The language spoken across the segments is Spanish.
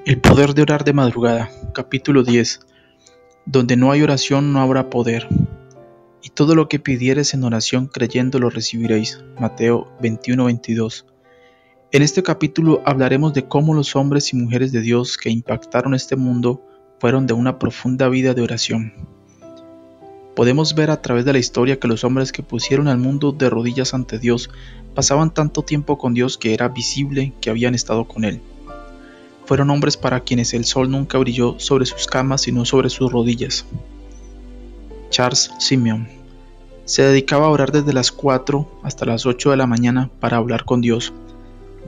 El poder de orar de madrugada, capítulo 10. Donde no hay oración no habrá poder. Y todo lo que pidiereis en oración creyendo lo recibiréis. Mateo 21:22. En este capítulo hablaremos de cómo los hombres y mujeres de Dios que impactaron este mundo fueron de una profunda vida de oración. Podemos ver a través de la historia que los hombres que pusieron al mundo de rodillas ante Dios pasaban tanto tiempo con Dios que era visible que habían estado con Él. Fueron hombres para quienes el sol nunca brilló sobre sus camas sino sobre sus rodillas. Charles Simeon se dedicaba a orar desde las 4 hasta las 8 de la mañana para hablar con Dios.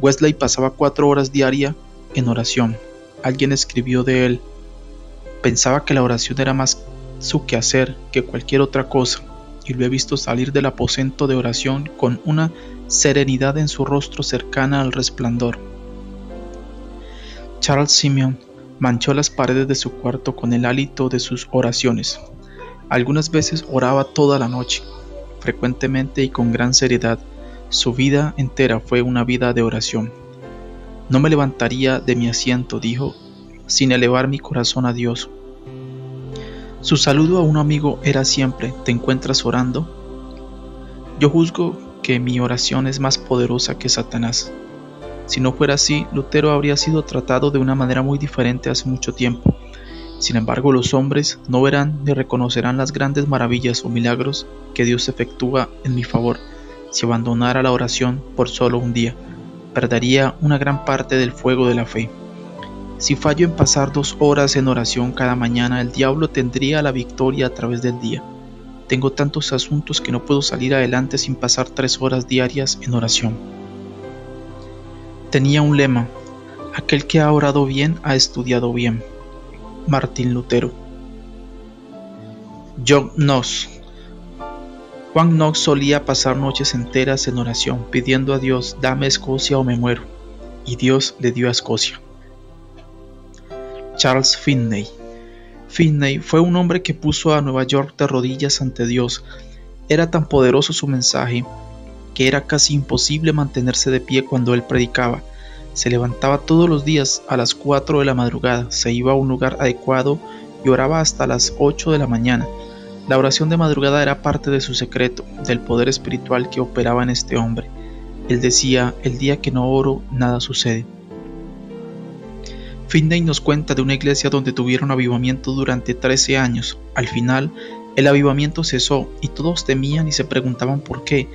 Wesley pasaba 4 horas diarias en oración. Alguien escribió de él: pensaba que la oración era más su quehacer que cualquier otra cosa, y lo he visto salir del aposento de oración con una serenidad en su rostro cercana al resplandor. Charles Simeon manchó las paredes de su cuarto con el hálito de sus oraciones. Algunas veces oraba toda la noche, frecuentemente y con gran seriedad. Su vida entera fue una vida de oración. No me levantaría de mi asiento, dijo, sin elevar mi corazón a Dios. Su saludo a un amigo era siempre: ¿te encuentras orando? Yo juzgo que mi oración es más poderosa que Satanás. Si no fuera así, Lutero habría sido tratado de una manera muy diferente hace mucho tiempo. Sin embargo, los hombres no verán ni reconocerán las grandes maravillas o milagros que Dios efectúa en mi favor si abandonara la oración por solo un día. Perdería una gran parte del fuego de la fe. Si fallo en pasar 2 horas en oración cada mañana, el diablo tendría la victoria a través del día. Tengo tantos asuntos que no puedo salir adelante sin pasar 3 horas diarias en oración. Tenía un lema: aquel que ha orado bien ha estudiado bien. Martín Lutero. John Knox. Juan Knox solía pasar noches enteras en oración, pidiendo a Dios: dame Escocia o me muero. Y Dios le dio a Escocia. Charles Finney. Finney fue un hombre que puso a Nueva York de rodillas ante Dios. Era tan poderoso su mensaje que era casi imposible mantenerse de pie cuando él predicaba. Se levantaba todos los días a las 4 de la madrugada, se iba a un lugar adecuado y oraba hasta las 8 de la mañana. La oración de madrugada era parte de su secreto, del poder espiritual que operaba en este hombre. Él decía: el día que no oro, nada sucede. Finney nos cuenta de una iglesia donde tuvieron avivamiento durante 13 años. Al final, el avivamiento cesó y todos temían y se preguntaban por qué,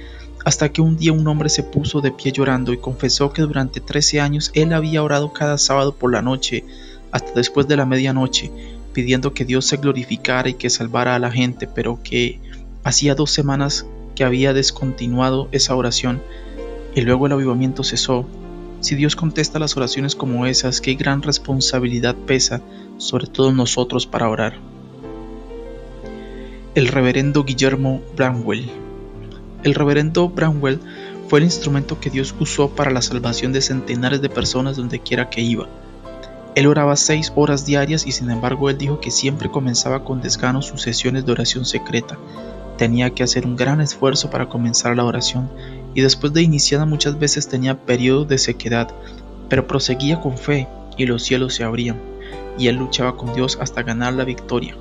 hasta que un día un hombre se puso de pie llorando y confesó que durante 13 años él había orado cada sábado por la noche hasta después de la medianoche, pidiendo que Dios se glorificara y que salvara a la gente, pero que hacía 2 semanas que había descontinuado esa oración y luego el avivamiento cesó. Si Dios contesta las oraciones como esas, qué gran responsabilidad pesa sobre todos nosotros para orar. El reverendo Guillermo Bramwell. El reverendo Bramwell fue el instrumento que Dios usó para la salvación de centenares de personas donde quiera que iba. Él oraba 6 horas diarias y sin embargo él dijo que siempre comenzaba con desgano sus sesiones de oración secreta. Tenía que hacer un gran esfuerzo para comenzar la oración y después de iniciada muchas veces tenía periodos de sequedad, pero proseguía con fe y los cielos se abrían y él luchaba con Dios hasta ganar la victoria.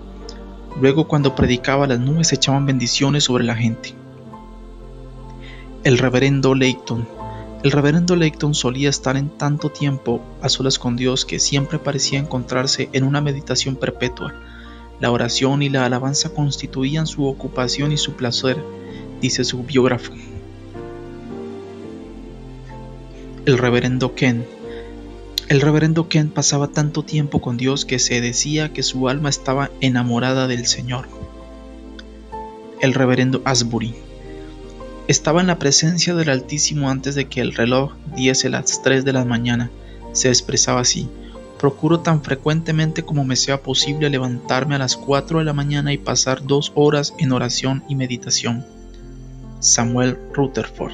Luego, cuando predicaba, las nubes echaban bendiciones sobre la gente. El reverendo Layton. El reverendo Layton solía estar en tanto tiempo a solas con Dios que siempre parecía encontrarse en una meditación perpetua. La oración y la alabanza constituían su ocupación y su placer, dice su biógrafo. El reverendo Ken. El reverendo Ken pasaba tanto tiempo con Dios que se decía que su alma estaba enamorada del Señor. El reverendo Asbury. Estaba en la presencia del Altísimo antes de que el reloj diese las 3 de la mañana. Se expresaba así: procuro tan frecuentemente como me sea posible levantarme a las 4 de la mañana y pasar 2 horas en oración y meditación. Samuel Rutherford,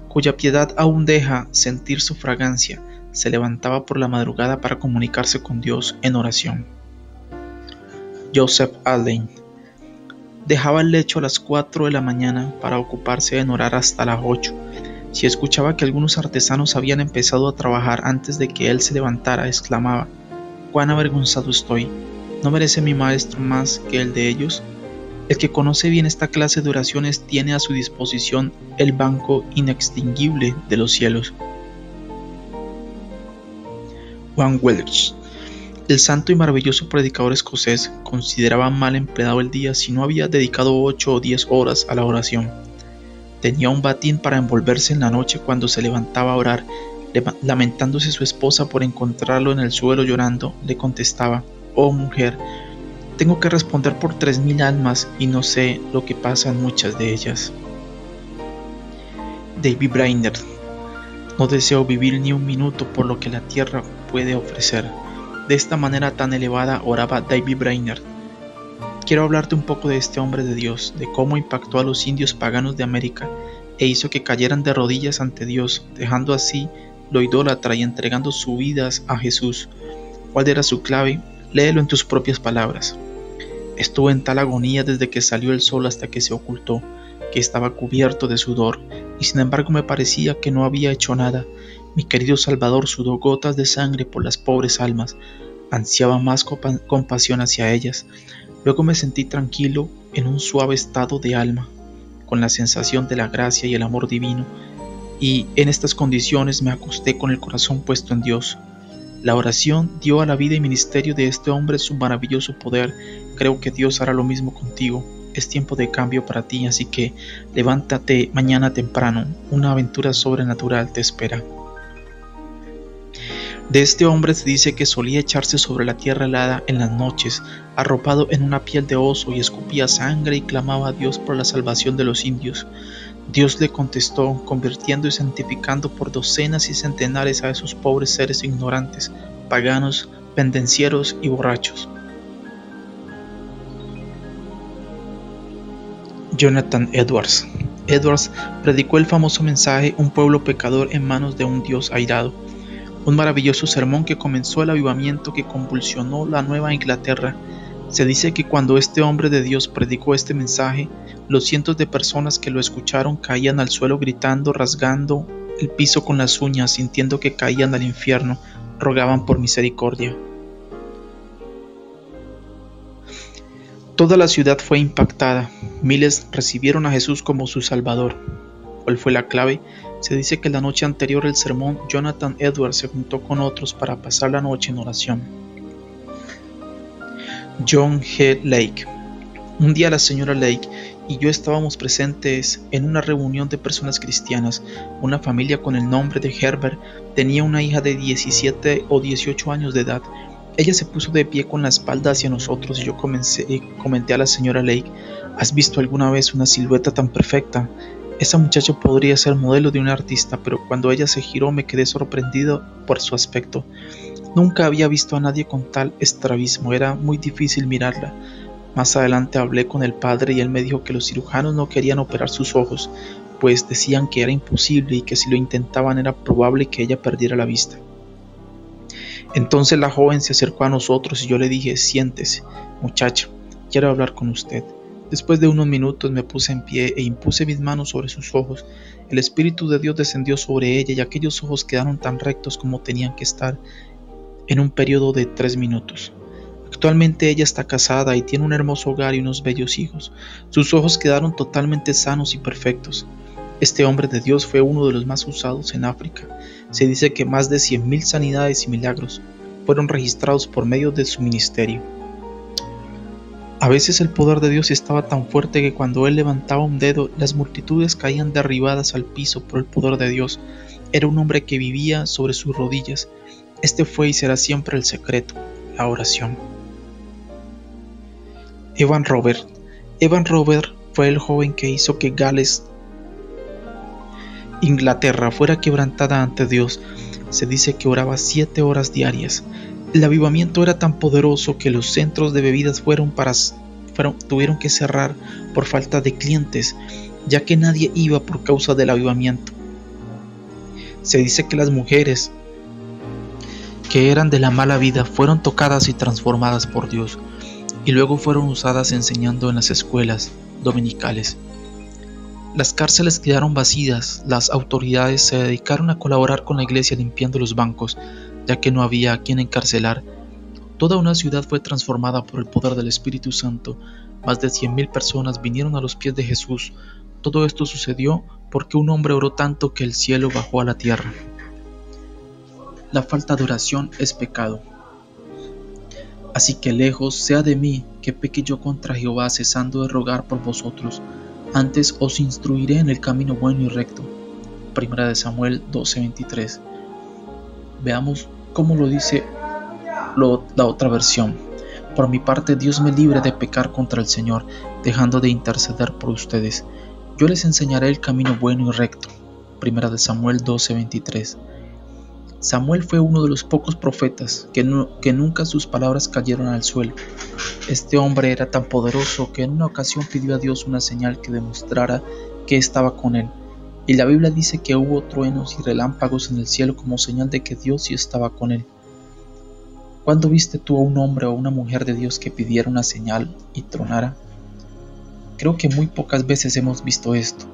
cuya piedad aún deja sentir su fragancia, se levantaba por la madrugada para comunicarse con Dios en oración. Joseph Alleine dejaba el lecho a las 4 de la mañana para ocuparse en orar hasta las 8. Si escuchaba que algunos artesanos habían empezado a trabajar antes de que él se levantara, exclamaba: «¡Cuán avergonzado estoy! ¿No merece mi maestro más que el de ellos?». El que conoce bien esta clase de oraciones tiene a su disposición el banco inextinguible de los cielos. Juan Welch, el santo y maravilloso predicador escocés, consideraba mal empleado el día si no había dedicado 8 o 10 horas a la oración. Tenía un batín para envolverse en la noche cuando se levantaba a orar. Lamentándose su esposa por encontrarlo en el suelo llorando, le contestaba: «Oh mujer, tengo que responder por 3000 almas y no sé lo que pasa en muchas de ellas». David Brainerd. No deseo vivir ni un minuto por lo que la tierra puede ofrecer. De esta manera tan elevada oraba David Brainerd. Quiero hablarte un poco de este hombre de Dios, de cómo impactó a los indios paganos de América e hizo que cayeran de rodillas ante Dios, dejando así lo idólatra y entregando sus vidas a Jesús. ¿Cuál era su clave? Léelo en tus propias palabras. Estuve en tal agonía desde que salió el sol hasta que se ocultó, que estaba cubierto de sudor, y sin embargo me parecía que no había hecho nada. Mi querido Salvador sudó gotas de sangre por las pobres almas, ansiaba más compasión hacia ellas. Luego me sentí tranquilo en un suave estado de alma, con la sensación de la gracia y el amor divino, y en estas condiciones me acosté con el corazón puesto en Dios. La oración dio a la vida y ministerio de este hombre su maravilloso poder. Creo que Dios hará lo mismo contigo. Es tiempo de cambio para ti, así que levántate mañana temprano. Una aventura sobrenatural te espera. De este hombre se dice que solía echarse sobre la tierra helada en las noches, arropado en una piel de oso, y escupía sangre y clamaba a Dios por la salvación de los indios. Dios le contestó, convirtiendo y santificando por docenas y centenares a esos pobres seres ignorantes, paganos, pendencieros y borrachos. Jonathan Edwards. Edwards predicó el famoso mensaje «Un pueblo pecador en manos de un Dios airado», un maravilloso sermón que comenzó el avivamiento que convulsionó la Nueva Inglaterra. Se dice que cuando este hombre de Dios predicó este mensaje, los cientos de personas que lo escucharon caían al suelo gritando, rasgando el piso con las uñas, sintiendo que caían al infierno, rogaban por misericordia. Toda la ciudad fue impactada, miles recibieron a Jesús como su Salvador. ¿Cuál fue la clave? Se dice que la noche anterior al sermón, Jonathan Edwards se juntó con otros para pasar la noche en oración. John G. Lake. Un día la señora Lake y yo estábamos presentes en una reunión de personas cristianas. Una familia con el nombre de Herbert tenía una hija de 17 o 18 años de edad. Ella se puso de pie con la espalda hacia nosotros y yo comenté a la señora Lake: ¿has visto alguna vez una silueta tan perfecta? Esa muchacha podría ser modelo de un artista, pero cuando ella se giró me quedé sorprendido por su aspecto. Nunca había visto a nadie con tal estrabismo, era muy difícil mirarla. Más adelante hablé con el padre y él me dijo que los cirujanos no querían operar sus ojos, pues decían que era imposible y que si lo intentaban era probable que ella perdiera la vista. Entonces la joven se acercó a nosotros y yo le dije: siéntese, muchacha, quiero hablar con usted. Después de unos minutos me puse en pie e impuse mis manos sobre sus ojos. El Espíritu de Dios descendió sobre ella y aquellos ojos quedaron tan rectos como tenían que estar en un periodo de 3 minutos. Actualmente ella está casada y tiene un hermoso hogar y unos bellos hijos. Sus ojos quedaron totalmente sanos y perfectos. Este hombre de Dios fue uno de los más usados en África. Se dice que más de 100,000 sanidades y milagros fueron registrados por medio de su ministerio. A veces el poder de Dios estaba tan fuerte que cuando él levantaba un dedo, las multitudes caían derribadas al piso por el poder de Dios. Era un hombre que vivía sobre sus rodillas. Este fue y será siempre el secreto, la oración. Evan Robert. Evan Robert fue el joven que hizo que Gales, Inglaterra, fuera quebrantada ante Dios. Se dice que oraba 7 horas diarias. El avivamiento era tan poderoso que los centros de bebidas tuvieron que cerrar por falta de clientes, ya que nadie iba por causa del avivamiento. Se dice que las mujeres que eran de la mala vida fueron tocadas y transformadas por Dios, y luego fueron usadas enseñando en las escuelas dominicales. Las cárceles quedaron vacías, las autoridades se dedicaron a colaborar con la iglesia limpiando los bancos, ya que no había a quien encarcelar. Toda una ciudad fue transformada por el poder del Espíritu Santo. Más de 100,000 personas vinieron a los pies de Jesús. Todo esto sucedió porque un hombre oró tanto que el cielo bajó a la tierra. La falta de oración es pecado. Así que lejos sea de mí que peque yo contra Jehová, cesando de rogar por vosotros. Antes os instruiré en el camino bueno y recto. Primera de Samuel 12:23. Veamos cómo lo dice la otra versión. Por mi parte, Dios me libre de pecar contra el Señor, dejando de interceder por ustedes. Yo les enseñaré el camino bueno y recto. Primera de Samuel 12:23. Samuel fue uno de los pocos profetas que nunca sus palabras cayeron al suelo. Este hombre era tan poderoso que en una ocasión pidió a Dios una señal que demostrara que estaba con él. Y la Biblia dice que hubo truenos y relámpagos en el cielo como señal de que Dios sí estaba con él. ¿Cuándo viste tú a un hombre o una mujer de Dios que pidiera una señal y tronara? Creo que muy pocas veces hemos visto esto.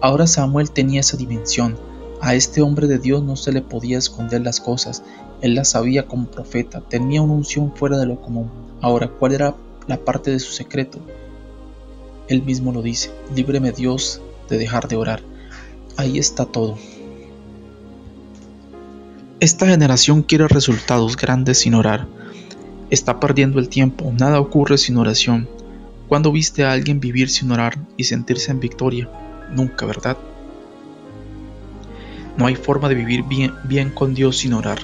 Ahora Samuel tenía esa dimensión. A este hombre de Dios no se le podía esconder las cosas. Él las sabía como profeta. Tenía una unción fuera de lo común. Ahora, ¿cuál era la parte de su secreto? Él mismo lo dice: líbreme Dios de dejar de orar. Ahí está todo. Esta generación quiere resultados grandes sin orar. Está perdiendo el tiempo. Nada ocurre sin oración. ¿Cuándo viste a alguien vivir sin orar y sentirse en victoria? Nunca, ¿verdad? No hay forma de vivir bien con Dios sin orar.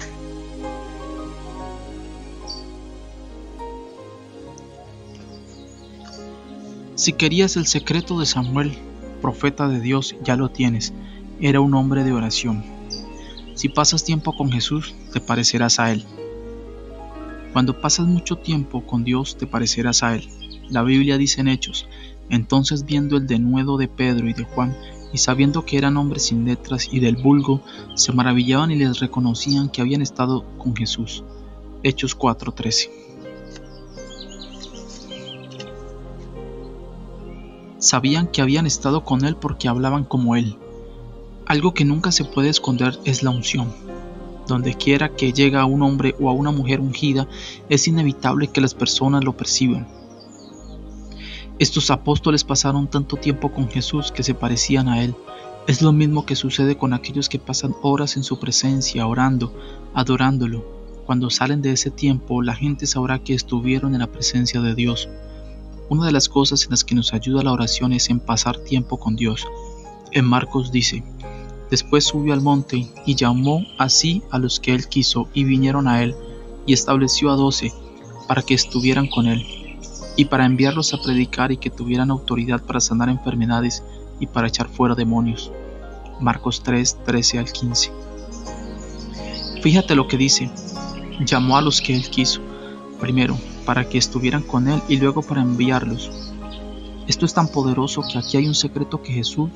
Si querías el secreto de Samuel, profeta de Dios, ya lo tienes. Era un hombre de oración. Si pasas tiempo con Jesús, te parecerás a Él. Cuando pasas mucho tiempo con Dios, te parecerás a Él. La Biblia dice en Hechos: entonces, viendo el denuedo de Pedro y de Juan, y sabiendo que eran hombres sin letras y del vulgo, se maravillaban y les reconocían que habían estado con Jesús. Hechos 4:13. Sabían que habían estado con Él porque hablaban como Él. Algo que nunca se puede esconder es la unción. Donde quiera que llega a un hombre o a una mujer ungida, es inevitable que las personas lo perciban. Estos apóstoles pasaron tanto tiempo con Jesús que se parecían a Él. Es lo mismo que sucede con aquellos que pasan horas en su presencia, orando, adorándolo. Cuando salen de ese tiempo, la gente sabrá que estuvieron en la presencia de Dios. Una de las cosas en las que nos ayuda la oración es en pasar tiempo con Dios. En Marcos dice: después subió al monte y llamó así a los que Él quiso y vinieron a Él, y estableció a 12 para que estuvieran con Él, y para enviarlos a predicar y que tuvieran autoridad para sanar enfermedades y para echar fuera demonios. Marcos 3:13 al 15. Fíjate lo que dice: llamó a los que Él quiso, primero para que estuvieran con Él y luego para enviarlos. Esto es tan poderoso que aquí hay un secreto que Jesús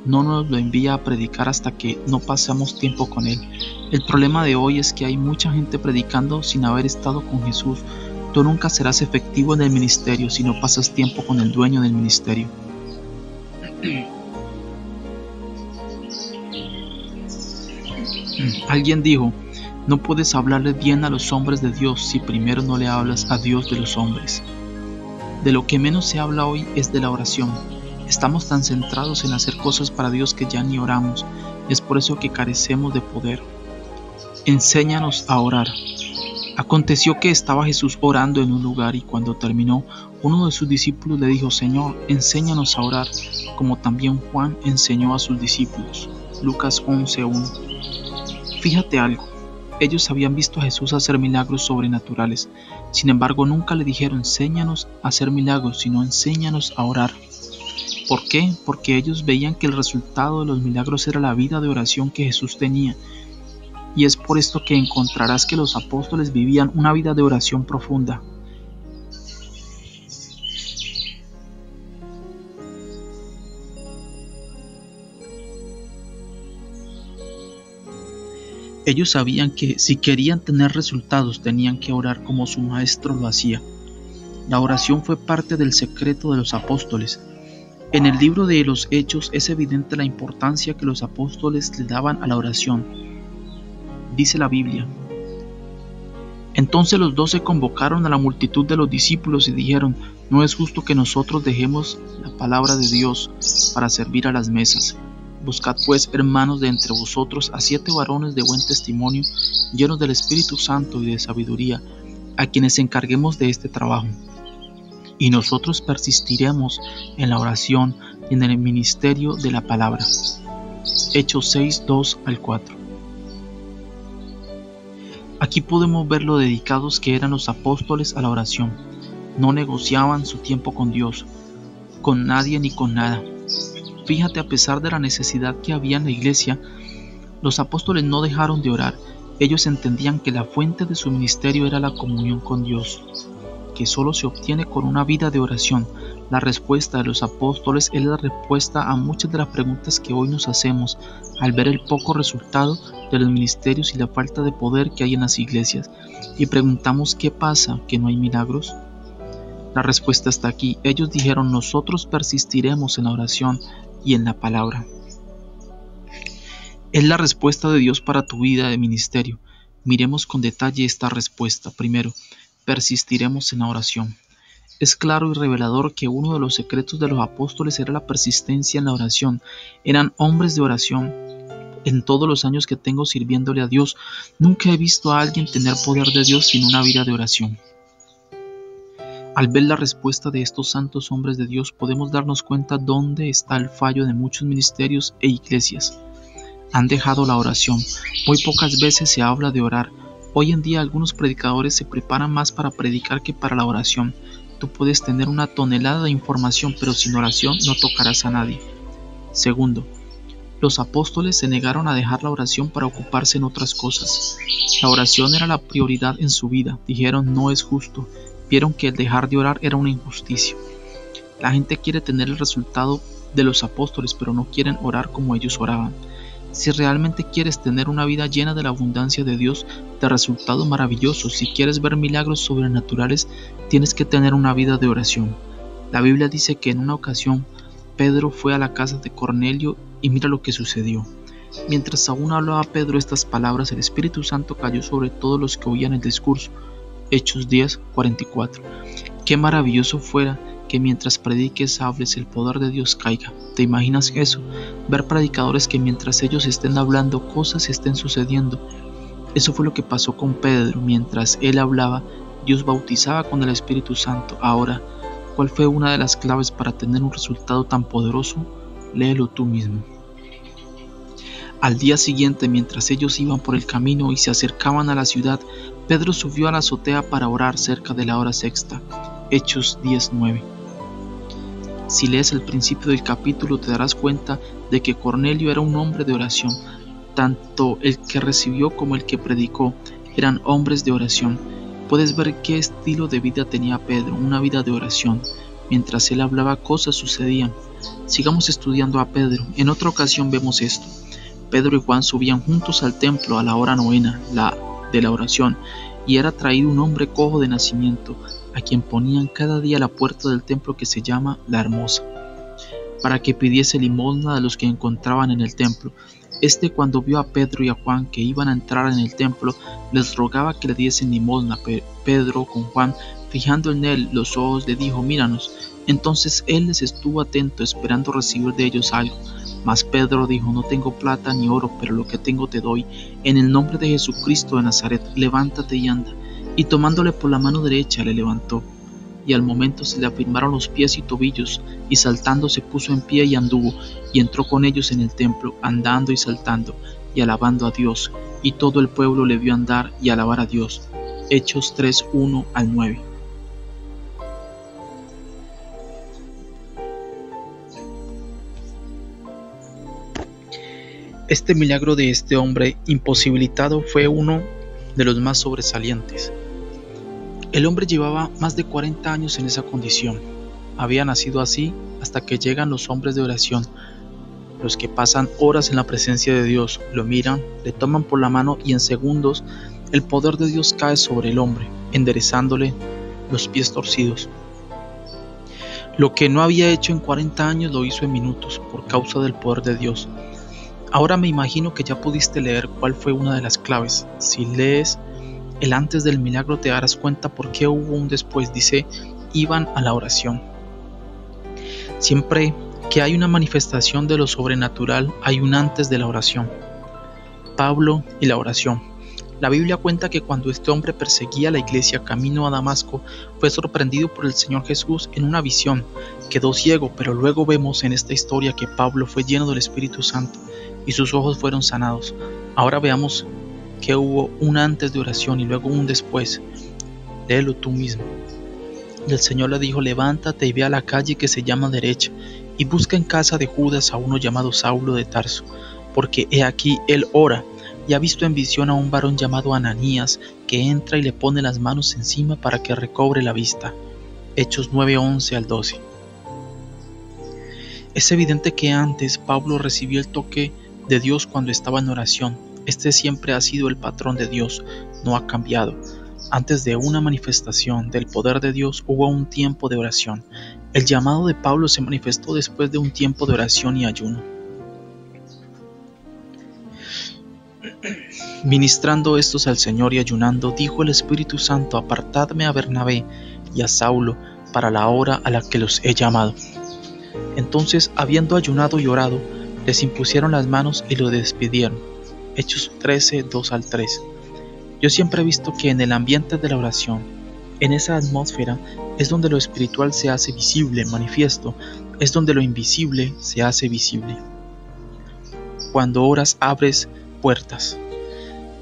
no nos lo envía a predicar hasta que no pasamos tiempo con Él. El problema de hoy es que hay mucha gente predicando sin haber estado con Jesús. Tú nunca serás efectivo en el ministerio si no pasas tiempo con el dueño del ministerio. Alguien dijo: no puedes hablarle bien a los hombres de Dios si primero no le hablas a Dios de los hombres. De lo que menos se habla hoy es de la oración. Estamos tan centrados en hacer cosas para Dios que ya ni oramos. Es por eso que carecemos de poder. Enséñanos a orar. Aconteció que estaba Jesús orando en un lugar y cuando terminó, uno de sus discípulos le dijo: Señor, enséñanos a orar, como también Juan enseñó a sus discípulos. Lucas 11:1. Fíjate algo. Ellos habían visto a Jesús hacer milagros sobrenaturales. Sin embargo, nunca le dijeron: enséñanos a hacer milagros, sino enséñanos a orar. ¿Por qué? Porque ellos veían que el resultado de los milagros era la vida de oración que Jesús tenía. Y es por esto que encontrarás que los apóstoles vivían una vida de oración profunda. Ellos sabían que si querían tener resultados tenían que orar como su maestro lo hacía. La oración fue parte del secreto de los apóstoles. En el libro de los Hechos es evidente la importancia que los apóstoles le daban a la oración. Dice la Biblia: entonces los 12 convocaron a la multitud de los discípulos y dijeron: no es justo que nosotros dejemos la palabra de Dios para servir a las mesas. Buscad pues, hermanos, de entre vosotros a 7 varones de buen testimonio, llenos del Espíritu Santo y de sabiduría, a quienes encarguemos de este trabajo. Y nosotros persistiremos en la oración y en el ministerio de la palabra. Hechos 6, 2 al 4. Aquí podemos ver lo dedicados que eran los apóstoles a la oración. No negociaban su tiempo con Dios, con nadie ni con nada. Fíjate, a pesar de la necesidad que había en la iglesia, los apóstoles no dejaron de orar. Ellos entendían que la fuente de su ministerio era la comunión con Dios, que solo se obtiene con una vida de oración. La respuesta de los apóstoles es la respuesta a muchas de las preguntas que hoy nos hacemos al ver el poco resultado de los ministerios y la falta de poder que hay en las iglesias, y preguntamos: ¿qué pasa? ¿Que no hay milagros? La respuesta está aquí. Ellos dijeron: nosotros persistiremos en la oración y en la palabra. Es la respuesta de Dios para tu vida de ministerio. Miremos con detalle esta respuesta. Primero, persistiremos en la oración. Es claro y revelador que uno de los secretos de los apóstoles era la persistencia en la oración. Eran hombres de oración. En todos los años que tengo sirviéndole a Dios, nunca he visto a alguien tener poder de Dios sin una vida de oración. Al ver la respuesta de estos santos hombres de Dios, podemos darnos cuenta dónde está el fallo de muchos ministerios e iglesias. Han dejado la oración. Muy pocas veces se habla de orar. Hoy en día algunos predicadores se preparan más para predicar que para la oración. Tú puedes tener una tonelada de información, pero sin oración no tocarás a nadie. Segundo, los apóstoles se negaron a dejar la oración para ocuparse en otras cosas. La oración era la prioridad en su vida. Dijeron: no es justo. Vieron que el dejar de orar era una injusticia. La gente quiere tener el resultado de los apóstoles, pero no quieren orar como ellos oraban. Si realmente quieres tener una vida llena de la abundancia de Dios, de resultados maravillosos, si quieres ver milagros sobrenaturales, tienes que tener una vida de oración. La Biblia dice que en una ocasión Pedro fue a la casa de Cornelio y mira lo que sucedió. Mientras aún hablaba Pedro estas palabras, el Espíritu Santo cayó sobre todos los que oían el discurso. Hechos 10, 44. Qué maravilloso fuera que mientras prediques hables, el poder de Dios caiga. ¿Te imaginas eso? Ver predicadores que mientras ellos estén hablando, cosas estén sucediendo. Eso fue lo que pasó con Pedro. Mientras él hablaba, Dios bautizaba con el Espíritu Santo. Ahora, ¿cuál fue una de las claves para tener un resultado tan poderoso? Léelo tú mismo. Al día siguiente, mientras ellos iban por el camino y se acercaban a la ciudad, Pedro subió a la azotea para orar cerca de la hora sexta. Hechos 10:9. Si lees el principio del capítulo, te darás cuenta de que Cornelio era un hombre de oración. Tanto el que recibió como el que predicó eran hombres de oración. Puedes ver qué estilo de vida tenía Pedro, una vida de oración. Mientras él hablaba, cosas sucedían. Sigamos estudiando a Pedro. En otra ocasión vemos esto. Pedro y Juan subían juntos al templo a la hora novena, la de la oración, y era traído un hombre cojo de nacimiento, a quien ponían cada día a la puerta del templo que se llama La Hermosa, para que pidiese limosna a los que encontraban en el templo. Cuando vio a Pedro y a Juan que iban a entrar en el templo, les rogaba que le diesen limosna. Pedro, con Juan, fijando en él los ojos, le dijo: míranos. Entonces él les estuvo atento, esperando recibir de ellos algo. Mas Pedro dijo: no tengo plata ni oro, pero lo que tengo te doy. En el nombre de Jesucristo de Nazaret, levántate y anda. Y tomándole por la mano derecha, le levantó. Y al momento se le afirmaron los pies y tobillos, y saltando se puso en pie y anduvo, y entró con ellos en el templo, andando y saltando, y alabando a Dios. Y todo el pueblo le vio andar y alabar a Dios. Hechos 3, 1 al 9. Este milagro de este hombre imposibilitado fue uno de los más sobresalientes. El hombre llevaba más de 40 años en esa condición. Había nacido así hasta que llegan los hombres de oración, los que pasan horas en la presencia de Dios, lo miran, le toman por la mano y en segundos el poder de Dios cae sobre el hombre, enderezándole los pies torcidos. Lo que no había hecho en 40 años lo hizo en minutos, por causa del poder de Dios. Ahora me imagino que ya pudiste leer cuál fue una de las claves. Si lees el antes del milagro te darás cuenta por qué hubo un después. Dice, iban a la oración. Siempre que hay una manifestación de lo sobrenatural, hay un antes de la oración. Pablo y la oración. La Biblia cuenta que cuando este hombre perseguía a la iglesia camino a Damasco, fue sorprendido por el Señor Jesús en una visión. Quedó ciego, pero luego vemos en esta historia que Pablo fue lleno del Espíritu Santo y sus ojos fueron sanados. Ahora veamos que hubo un antes de oración y luego un después. Léelo tú mismo. Y el Señor le dijo, levántate y ve a la calle que se llama derecha, y busca en casa de Judas a uno llamado Saulo de Tarso, porque he aquí él ora, y ha visto en visión a un varón llamado Ananías, que entra y le pone las manos encima para que recobre la vista. Hechos 9:11 al 12. Es evidente que antes Pablo recibió el toque de Dios cuando estaba en oración. Este siempre ha sido el patrón de Dios, no ha cambiado. Antes de una manifestación del poder de Dios hubo un tiempo de oración. El llamado de Pablo se manifestó después de un tiempo de oración y ayuno. Ministrando estos al Señor y ayunando, dijo el Espíritu Santo, apartadme a Bernabé y a Saulo para la hora a la que los he llamado. Entonces, habiendo ayunado y orado, les impusieron las manos y lo despidieron. Hechos 13:2 al 3. Yo siempre he visto que en el ambiente de la oración, en esa atmósfera, es donde lo espiritual se hace visible, manifiesto, es donde lo invisible se hace visible. Cuando oras, abres puertas.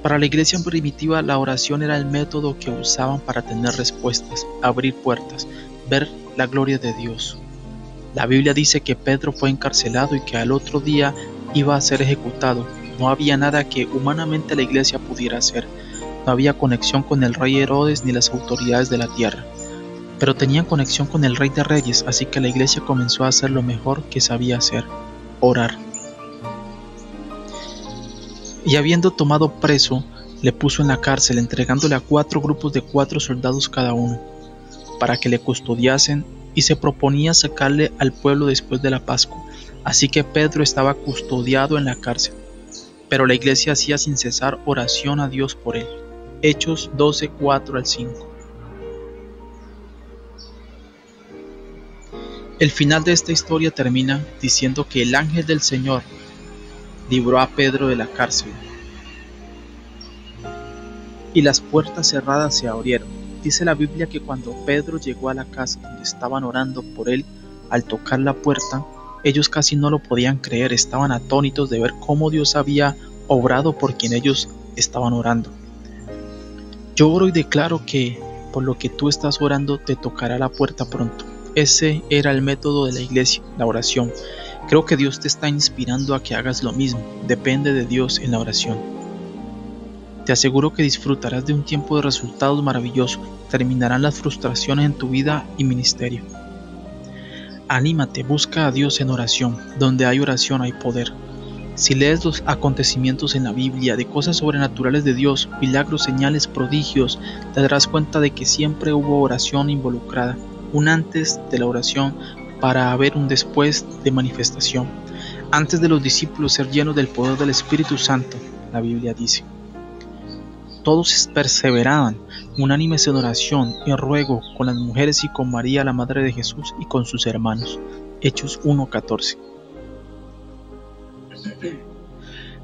Para la iglesia primitiva, la oración era el método que usaban para tener respuestas, abrir puertas, ver la gloria de Dios. La Biblia dice que Pedro fue encarcelado y que al otro día iba a ser ejecutado. No había nada que humanamente la iglesia pudiera hacer. No había conexión con el rey Herodes ni las autoridades de la tierra, pero tenían conexión con el Rey de Reyes, así que la iglesia comenzó a hacer lo mejor que sabía hacer, orar. Y habiendo tomado preso, le puso en la cárcel, entregándole a 4 grupos de 4 soldados cada uno, para que le custodiasen, y se proponía sacarle al pueblo después de la Pascua. Así que Pedro estaba custodiado en la cárcel, pero la iglesia hacía sin cesar oración a Dios por él. Hechos 12:4 al 5. El final de esta historia termina diciendo que el ángel del Señor libró a Pedro de la cárcel y las puertas cerradas se abrieron. Dice la Biblia que cuando Pedro llegó a la casa donde estaban orando por él, al tocar la puerta, ellos casi no lo podían creer, estaban atónitos de ver cómo Dios había obrado por quien ellos estaban orando. Yo oro y declaro que por lo que tú estás orando te tocará la puerta pronto. Ese era el método de la iglesia, la oración. Creo que Dios te está inspirando a que hagas lo mismo. Depende de Dios en la oración. Te aseguro que disfrutarás de un tiempo de resultados maravillosos. Terminarán las frustraciones en tu vida y ministerio. Anímate, busca a Dios en oración. Donde hay oración hay poder. Si lees los acontecimientos en la Biblia de cosas sobrenaturales de Dios, milagros, señales, prodigios, te darás cuenta de que siempre hubo oración involucrada, un antes de la oración para haber un después de manifestación. Antes de los discípulos ser llenos del poder del Espíritu Santo, la Biblia dice. Todos perseveraban, unánimes en oración y ruego con las mujeres y con María, la Madre de Jesús, y con sus hermanos. Hechos 1:14.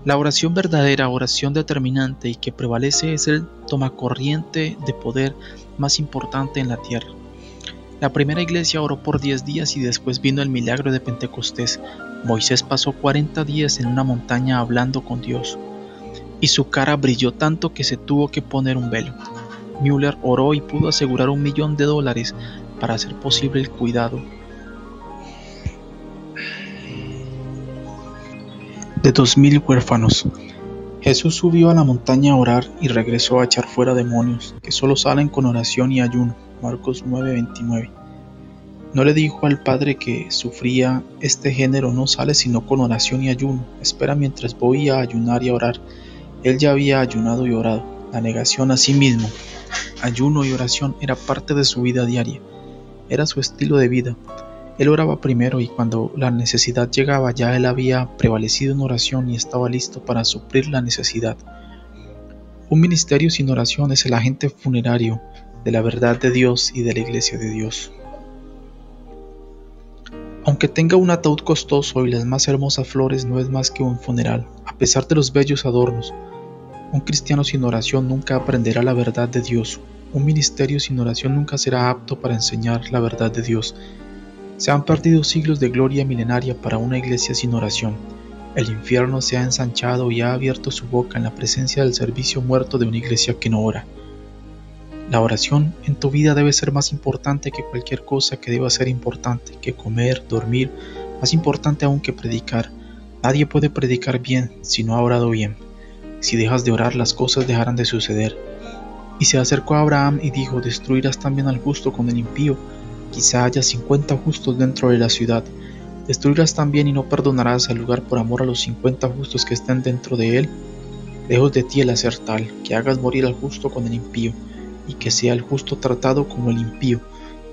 La oración verdadera, oración determinante y que prevalece es el tomacorriente de poder más importante en la tierra. La primera iglesia oró por 10 días y después vino el milagro de Pentecostés. Moisés pasó 40 días en una montaña hablando con Dios y su cara brilló tanto que se tuvo que poner un velo. Müller oró y pudo asegurar $1.000.000 para hacer posible el cuidado de 2.000 huérfanos. Jesús subió a la montaña a orar y regresó a echar fuera demonios, que solo salen con oración y ayuno. Marcos 9:29. No le dijo al padre que sufría: este género no sale sino con oración y ayuno. Espera mientras voy a ayunar y a orar. Él ya había ayunado y orado. La negación a sí mismo, ayuno y oración era parte de su vida diaria. Era su estilo de vida. Él oraba primero y cuando la necesidad llegaba ya él había prevalecido en oración y estaba listo para suplir la necesidad. Un ministerio sin oración es el agente funerario de la verdad de Dios y de la iglesia de Dios. Aunque tenga un ataúd costoso y las más hermosas flores, no es más que un funeral, a pesar de los bellos adornos. Un cristiano sin oración nunca aprenderá la verdad de Dios. Un ministerio sin oración nunca será apto para enseñar la verdad de Dios. Se han perdido siglos de gloria milenaria para una iglesia sin oración. El infierno se ha ensanchado y ha abierto su boca en la presencia del servicio muerto de una iglesia que no ora. La oración en tu vida debe ser más importante que cualquier cosa que deba ser importante, que comer, dormir, más importante aún que predicar. Nadie puede predicar bien si no ha orado bien. Si dejas de orar, las cosas dejarán de suceder. Y se acercó a Abraham y dijo: destruirás también al justo con el impío. Quizá haya 50 justos dentro de la ciudad. Destruirás también y no perdonarás al lugar por amor a los 50 justos que estén dentro de él. Lejos de ti el hacer tal, que hagas morir al justo con el impío, y que sea el justo tratado como el impío.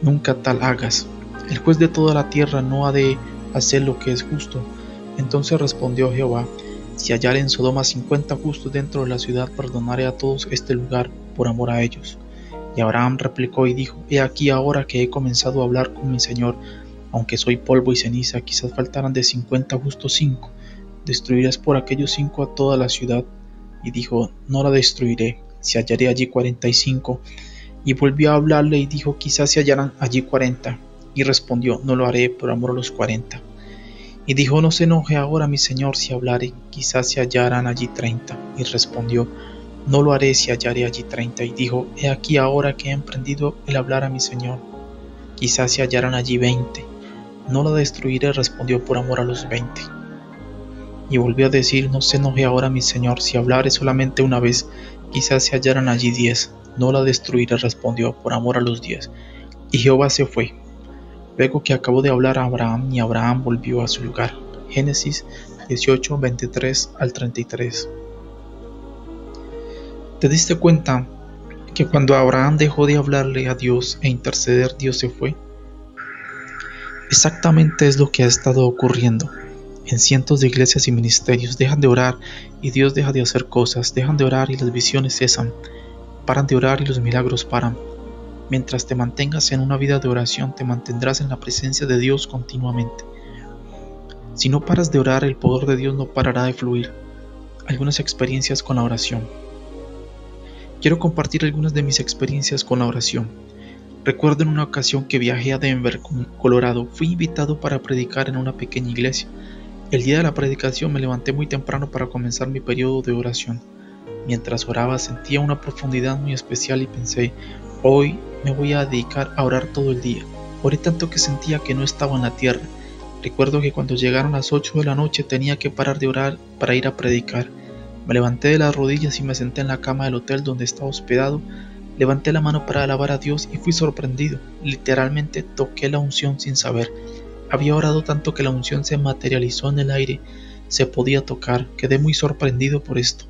Nunca tal hagas. El juez de toda la tierra no ha de hacer lo que es justo. Entonces respondió Jehová: si hallare en Sodoma 50 justos dentro de la ciudad, perdonaré a todos este lugar por amor a ellos. Y Abraham replicó y dijo: he aquí ahora que he comenzado a hablar con mi Señor, aunque soy polvo y ceniza, quizás faltarán de 50 justos 5. ¿Destruirás por aquellos 5 a toda la ciudad? Y dijo: no la destruiré, si hallaré allí 45. Y volvió a hablarle y dijo: quizás se hallarán allí 40. Y respondió: no lo haré por amor a los 40. Y dijo: no se enoje ahora mi Señor si hablare, quizás se hallarán allí 30. Y respondió: no lo haré si hallaré allí 30. Y dijo: he aquí ahora que he emprendido el hablar a mi Señor, quizás se hallarán allí 20. No la destruiré, respondió, por amor a los 20. Y volvió a decir: no se enoje ahora mi Señor si hablare solamente una vez, quizás se hallarán allí 10. No la destruiré, respondió, por amor a los 10. Y Jehová se fue. Luego que acabó de hablar a Abraham, y Abraham volvió a su lugar. Génesis 18, 23 al 33. ¿Te diste cuenta que cuando Abraham dejó de hablarle a Dios e interceder, Dios se fue? Exactamente es lo que ha estado ocurriendo en cientos de iglesias y ministerios. Dejan de orar y Dios deja de hacer cosas. Dejan de orar y las visiones cesan. Paran de orar y los milagros paran. Mientras te mantengas en una vida de oración, te mantendrás en la presencia de Dios continuamente. Si no paras de orar, el poder de Dios no parará de fluir. Algunas experiencias con la oración. Quiero compartir algunas de mis experiencias con la oración. Recuerdo en una ocasión que viajé a Denver, Colorado. Fui invitado para predicar en una pequeña iglesia. El día de la predicación me levanté muy temprano para comenzar mi periodo de oración. Mientras oraba sentía una profundidad muy especial y pensé: hoy me voy a dedicar a orar todo el día. Oré tanto que sentía que no estaba en la tierra. Recuerdo que cuando llegaron las 8 de la noche tenía que parar de orar para ir a predicar. Me levanté de las rodillas y me senté en la cama del hotel donde estaba hospedado. Levanté la mano para alabar a Dios y fui sorprendido. Literalmente toqué la unción sin saber. Había orado tanto que la unción se materializó en el aire. Se podía tocar. Quedé muy sorprendido por esto.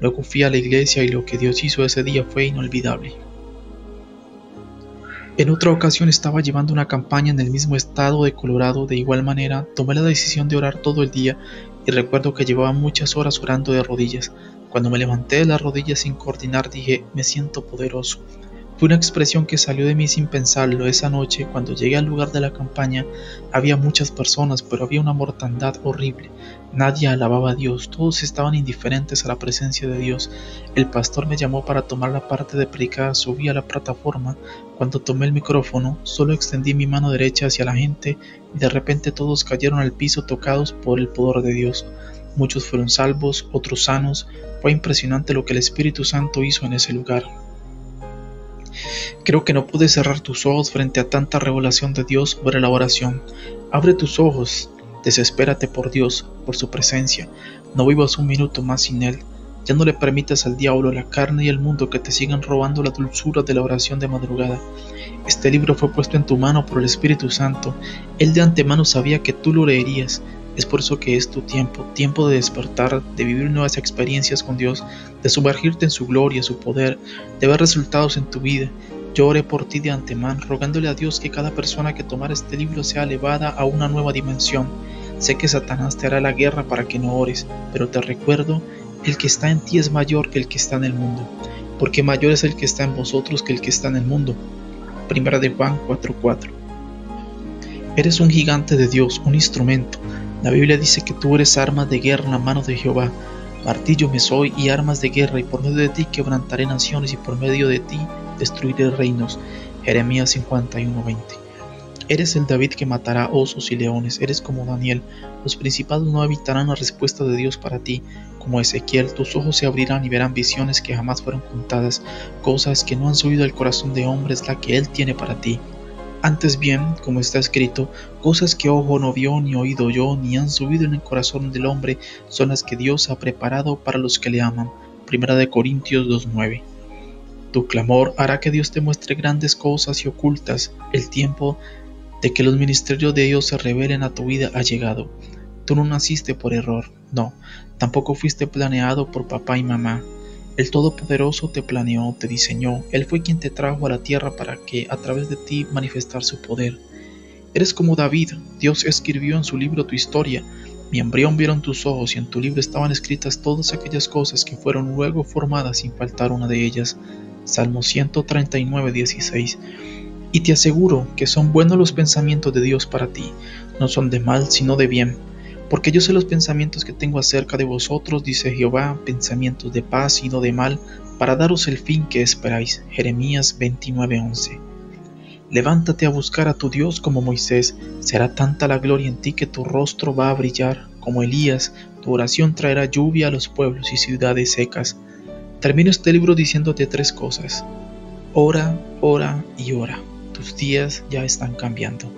Luego fui a la iglesia y lo que Dios hizo ese día fue inolvidable. En otra ocasión estaba llevando una campaña en el mismo estado de Colorado. De igual manera, tomé la decisión de orar todo el día y recuerdo que llevaba muchas horas orando de rodillas. Cuando me levanté de las rodillas sin coordinar dije: me siento poderoso. Fue una expresión que salió de mí sin pensarlo. Esa noche, cuando llegué al lugar de la campaña, había muchas personas, pero había una mortandad horrible. Nadie alababa a Dios, todos estaban indiferentes a la presencia de Dios. El pastor me llamó para tomar la parte de predicar. Subí a la plataforma. Cuando tomé el micrófono, solo extendí mi mano derecha hacia la gente y de repente todos cayeron al piso tocados por el poder de Dios. Muchos fueron salvos, otros sanos. Fue impresionante lo que el Espíritu Santo hizo en ese lugar. Creo que no puedes cerrar tus ojos frente a tanta revelación de Dios sobre la oración. Abre tus ojos, desespérate por Dios, por su presencia. No vivas un minuto más sin Él. Ya no le permitas al diablo, la carne y el mundo que te sigan robando la dulzura de la oración de madrugada. Este libro fue puesto en tu mano por el Espíritu Santo. Él de antemano sabía que tú lo leerías. Es por eso que es tu tiempo de despertar, de vivir nuevas experiencias con Dios, de sumergirte en su gloria, su poder, de ver resultados en tu vida. Yo oré por ti de antemano, rogándole a Dios que cada persona que tomara este libro sea elevada a una nueva dimensión. Sé que Satanás te hará la guerra para que no ores, pero te recuerdo, el que está en ti es mayor que el que está en el mundo, porque mayor es el que está en vosotros que el que está en el mundo. Primera de Juan 4:4. Eres un gigante de Dios, un instrumento. La Biblia dice que tú eres armas de guerra en la mano de Jehová. Martillo me soy y armas de guerra, y por medio de ti quebrantaré naciones, y por medio de ti destruiré reinos. Jeremías 51:20. Eres el David que matará osos y leones. Eres como Daniel. Los principados no evitarán la respuesta de Dios para ti. Como Ezequiel, tus ojos se abrirán y verán visiones que jamás fueron contadas, cosas que no han subido al corazón de hombres, la que Él tiene para ti. Antes bien, como está escrito, cosas que ojo no vio, ni oído oyó, ni han subido en el corazón del hombre, son las que Dios ha preparado para los que le aman. Primera de Corintios 2:9. Tu clamor hará que Dios te muestre grandes cosas y ocultas. El tiempo de que los ministerios de Dios se revelen a tu vida ha llegado. Tú no naciste por error, no, tampoco fuiste planeado por papá y mamá. El Todopoderoso te planeó, te diseñó, Él fue quien te trajo a la tierra para que a través de ti manifestar su poder. Eres como David, Dios escribió en su libro tu historia. Mi embrión vieron tus ojos y en tu libro estaban escritas todas aquellas cosas que fueron luego formadas sin faltar una de ellas. Salmo 139:16. Y te aseguro que son buenos los pensamientos de Dios para ti, no son de mal sino de bien. Porque yo sé los pensamientos que tengo acerca de vosotros, dice Jehová, pensamientos de paz y no de mal, para daros el fin que esperáis. Jeremías 29:11. Levántate a buscar a tu Dios como Moisés, será tanta la gloria en ti que tu rostro va a brillar. Como Elías, tu oración traerá lluvia a los pueblos y ciudades secas. Termino este libro diciéndote 3 cosas. Ora, ora y ora. Tus días ya están cambiando.